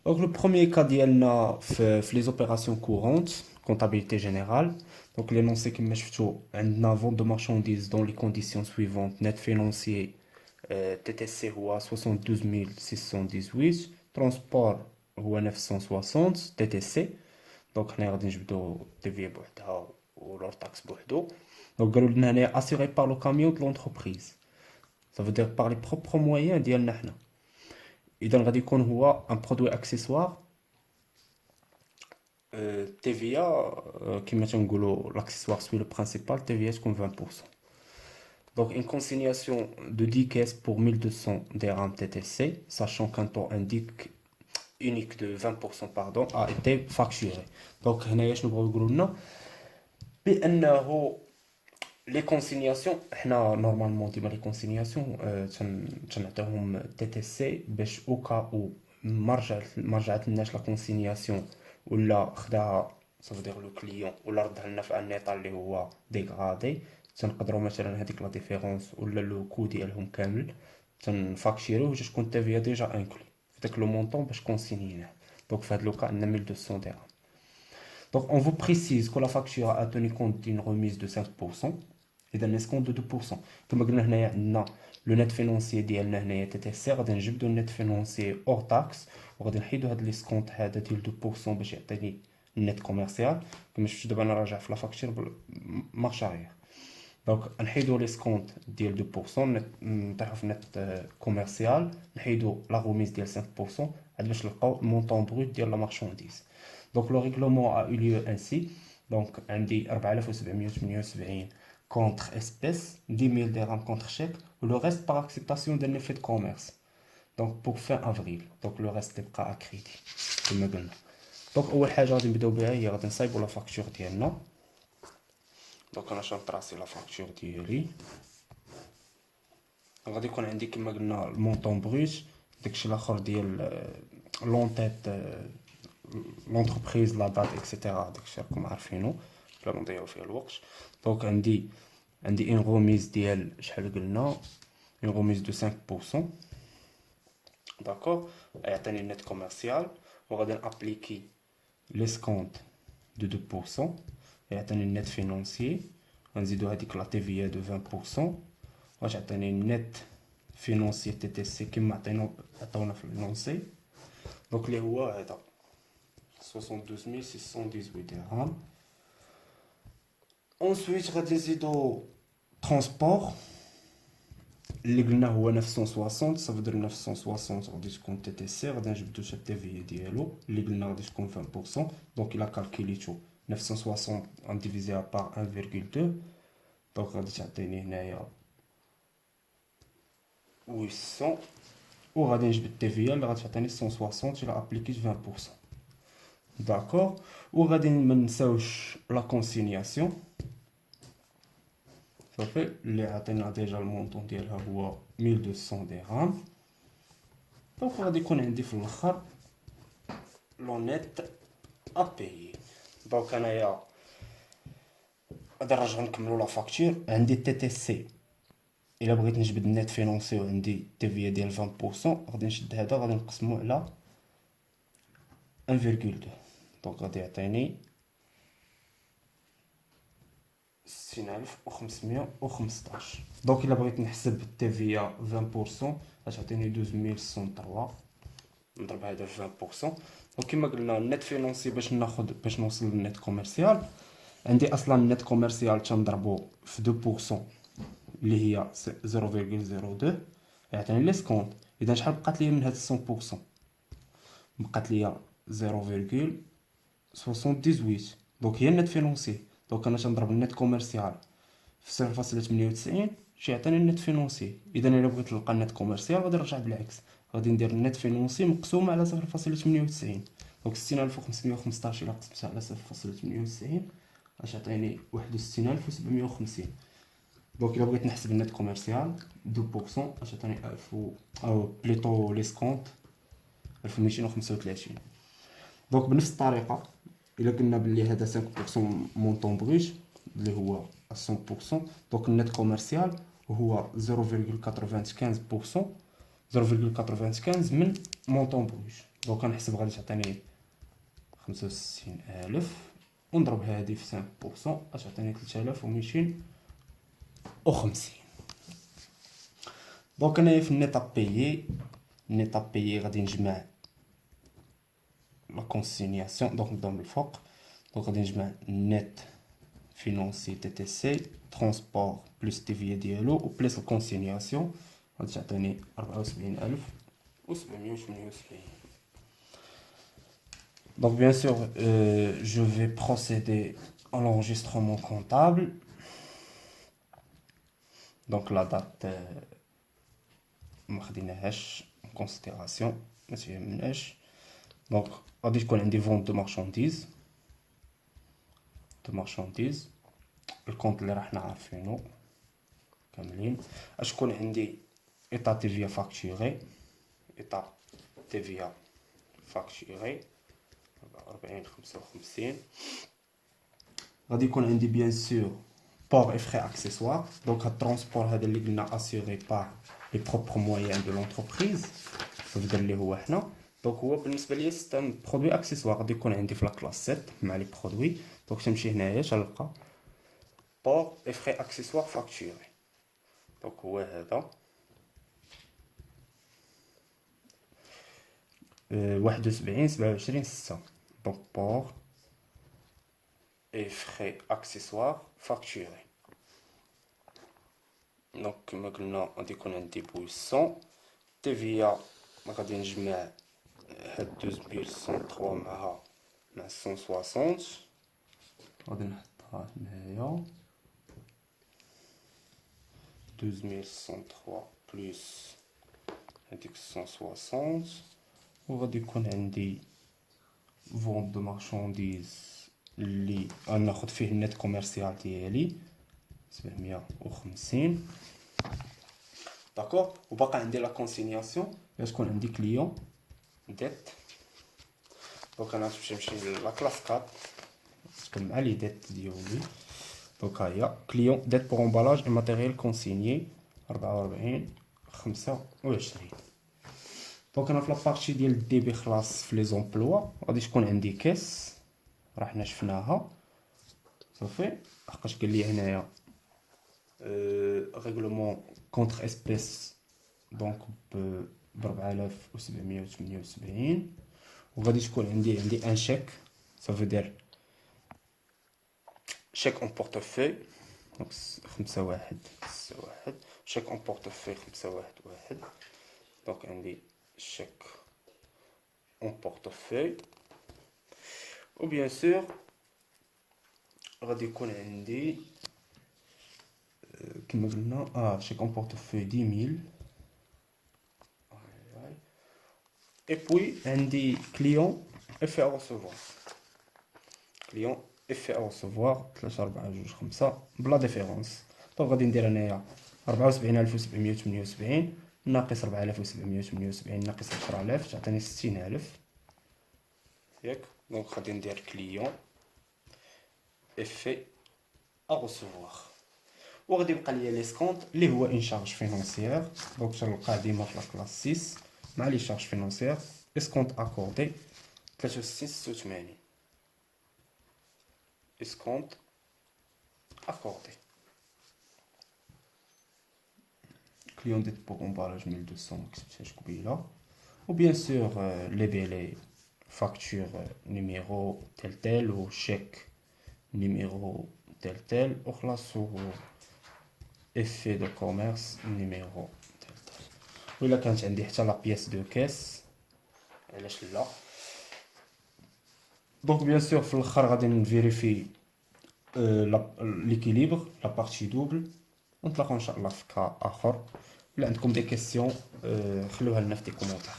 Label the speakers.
Speaker 1: Donc, le premier cas ديالنا في les opérations courantes, comptabilité générale. Donc, l'énoncé qui m'a شفتو عندنا vente de marchandises dans les conditions suivantes. Net financier TTC هو 72 618. Transport هو 960 TTC. Donc, حنا غادي نجبدو TVA بوحدها و لور taxe بوحدو. Donc, قالوا لنا هنايا assuré par le camion de l'entreprise. Ça veut dire par les propres moyens ديالنا حنا. إذا غادي يكون هو un produit accessoire TVA كما تنقولوا l'accessoire suit le principal TVA تكون 20%. Donc une consignation de 10 caisses pour 1200 dirhams TTC, sachant qu'un taux indique unique de 20% pardon, a été facturé. Donc هنايا شنو بغاو يقولوا لنا بأنه لي كونسينياسيون حنا نورمالمون ديما لي كونسينياسيون تنعطيوهم تي تي سي باش او كا او ما رجعت لناش لا كونسينياسيون ولا خداها صافي لو كليون ولا ردها لنا في ان ايطا اللي هو ديغرادي تنقدروا مثلا هذيك لا ديفيرونس ولا لو كو ديالهم كامل تنفاكشيروه باش تكون التيفيا ديجا انكلي في داك لو مونطون باش كونسينيناه. دونك في هذا لو كا عندنا 1200 درهم. Donc on vous précise que la facture a tenu compte d'une remise de 5%. اذا نسكونت دو 2%. كما قلنا هنايا عندنا لو نت فينونسي ديالنا هنايا تي تي سي غادي نجبدو النت فينونسي اور تاكس وغادي نحيدو هاد ليسكونت هذا ديال 2% باش يعطيني النت كوميرسيال. كما شفتو دابا انا راجع في لا فاكتور مارش اريير. دونك نحيدو ليسكونت ديال 2% نطيحو في النت كوميرسيال نحيدو لا غوميز ديال 5% عاد باش نلقاو المونطون بروت ديال لا مارشانديز. دونك لو ريغلومون ا eu lieu ainsi. دونك عندي 4778 contre espèce, 10 000 dirhams contre chèque, ou le reste par acceptation d'un effet de commerce. Donc pour fin avril. Donc le reste est à crédit. كما قلنا. Donc أول حاجة غادي نبداو بها هي غادي نصايبو لا فاكتور ديالنا. دونك أنا شنطراسي لا فاكتور ديالي. غادي يكون عندي كما قلنا المونطون بروت داكشي الآخر ديال لونتيت لونتربريز لا دات اكسيتيرا داكشي راكم عارفينو بلا نضيعو فيه الوقت. دونك عندي اون غوميز ديال شحال قلنا اون غوميز دو 5%. داكور يعطيني النت كوميرسيال وغادي نابليكي ليسكونت دو 2% يعطيني النت فينونسي غنزيدو هذيك لا تي في دو 20% واش يعطيني النت فينونسي تي تي سي كيما عطاونا في لونسي. دونك اللي هو هذا 72 618 درهم. Ensuite غادي نزيدو ترونسبور اللي قلنا هو 960 صافي دير 960 غادي تكون تي تي سي غادي نجبدو حتى التي في ديالو اللي قلنا غادي تكون 20%. دونك الا كالكوليتو 960 غنديفيزيها بار 1.2 دونك غادي تعطيني هنايا 800 وغادي نجبد التي في اللي غادي تعطيني 160 الا ابليكيت 20%. داكور وغادي منساوش لا كونسينياسيون صافي اللي عطينا ديجا المونطون ديالها هو 1200 درهم. دونك غادي يكون عندي في الاخر لو نيت ابي. دونك انايا غادي نرجع نكملو لا فاكتور. عندي تي تي سي الا بغيت نجبد النيت فينونسي وعندي تي في ديال 20% غادي نشد هذا غادي نقسمو على 1.2 دونك غادي يعطيني 60515. دونك الا بغيت نحسب التي في 20% غتعطيني 12103 نضرب هذا في 20%. دونك كما قلنا النت فينونسي باش نوصل للنت كوميرسيال عندي اصلا النت كوميرسيال تنضربو في 2% اللي هي 0.02 يعطيني ليسكونت. اذا شحال بقات لي من هاد 100% بقات لي 0.78. دونك هي النت فينونسي. دونك انا تنضرب النت كوميرسيال في 0.98 شي يعطيني النت فينونسي. اذا الا بغيت نلقى النت كوميرسيال غادي نرجع بالعكس غادي ندير النت فينونسي مقسوم على 0.98. دونك 60515 الا قسمتها على 0.98 غتعطيني 61750. دونك الا بغيت نحسب النت كوميرسيال 2% غتعطيني 1000 او بليطو ليسكونت 1235. دونك بنفس الطريقه الا قلنا بلي هذا 5% مونطون بروت اللي هو 100% دونك النت كوميرسيال هو 0.95% 0.95 من مونطون بروت. دونك غنحسب غادي تعطيني 65000 ونضرب هادي في 5% غتعطيني 3250. دونك انايا في النيطاب بيي غادي نجمع لا كونسينياسيون. دونك نبداو من الفوق. دونك غادي نجمع نت فينونسي تي تي سي ترونسبور بلس تي في ديالو وبلس الكونسينياسيون غادي تعطيني 74778. Donc bien sûr, je vais procéder à l'enregistrement comptable. Donc la date ما خديناهاش en considération ما تيهمناش. Donc غادي تكون عندي vente de marchandises الكونت اللي راحنا عارفينو كاملين. اش تكون عندي ايطا تيفيا فاكتوري 40-55. غادي يكون عندي بيان سور بور اي فري اكسيسوار. دونك هاد الترونسبور هذا اللي قلنا اسيوري بار لي بروبر مويان دو لونتربريز فبدا اللي هو حنا. دونك هو بالنسبه ليا سيستم برودوي اكسيسوار غادي يكون عندي في لا كلاس 7 مع لي برودوي. دونك تمشي هنايا تلقى بور اي فري اكسيسوار فاكتوري. دونك هو هذا 71-27-6. Donc port et frais accessoires facturés. Donc كما قلنا غادي يكون عندي 800 TVA. غادي نجمع هاد 2103 مع 160 غادي نحطها هنايا 2103 بلس هاديك 160 وغادي يكون عندي فونت دو مارشانديز اللي غناخد فيه النت كوميرسيال ديالي 750. داكوغ. وباقي عندي لا كونسينياسيون باش تكون عندي كليون ديت. دونك انا نمشي لا كلاس 4 تكون مع لي ديت ديالي. دونك ها هي كليون ديت بور امبالاج اي ماتيريال كونسينيي 44-25. دونك انا في لابارتي ديال الدي بي خلاص في لي زومبلوا غادي تكون عندي كيس راه حنا شفناها صافي. حقاش قال لي هنايا ريغلومون كونتر اسبيس دونك ب 4778. وغادي تكون عندي ان شيك صافي دير شيك اون بورتفوي دونك 51 شيك اون بورتفوي 511. دونك عندي chèque en portefeuille. ou bien sûr غادي يكون عندي كما قلنا chèque en portefeuille 10 000. et puis عندي client effet à recevoir ثلاثة 4 2 5 بلا ديفيرونس. دونك غادي ندير انايا 74778 ناقص 4778 ناقص 10000 تعطيني 60000 ياك. دونك غادي ندير كليون افي ا ريسيفوار وغادي يبقى ليا ليسكونط اللي هو ان شارج فينونسيير. دونك تلقاه ديما في لا كلاس 6 مع لي شارج فينونسيير اسكونط اكوردي 63-86 اسكونط اكوردي. client dette pour emballage 1200 كتبتهاش قبيله. و بيان سور لي بيلي فاكتور نيميرو تل و شيك نيميرو تل وخلاص و افي دو كوميرس نيميرو تل. ولا كانت عندي حتى لا بياس دو كيس علاش لا. دونك بيان سور في الاخر غادي نفيريفي ليكيليبر لا بارتي دوبل ونتلاقاو ان شاء الله في كا اخر. الا عندكم دي كيسيون خلوها لنا في دي كومونتير.